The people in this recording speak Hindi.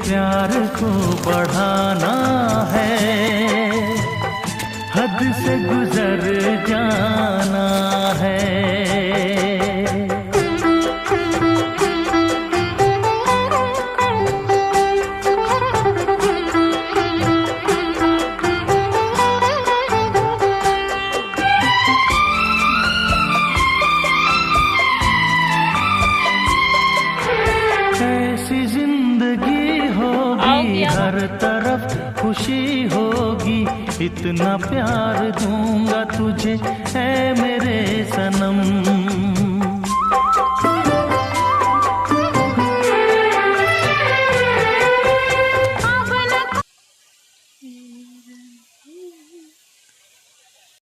प्यार को बढ़ाना है, हद से गुजर जाना है। ऐसी जिंदगी होगी, हर तरफ खुशी होगी, इतना प्यार दूंगा तुझे ऐ मेरे सनम।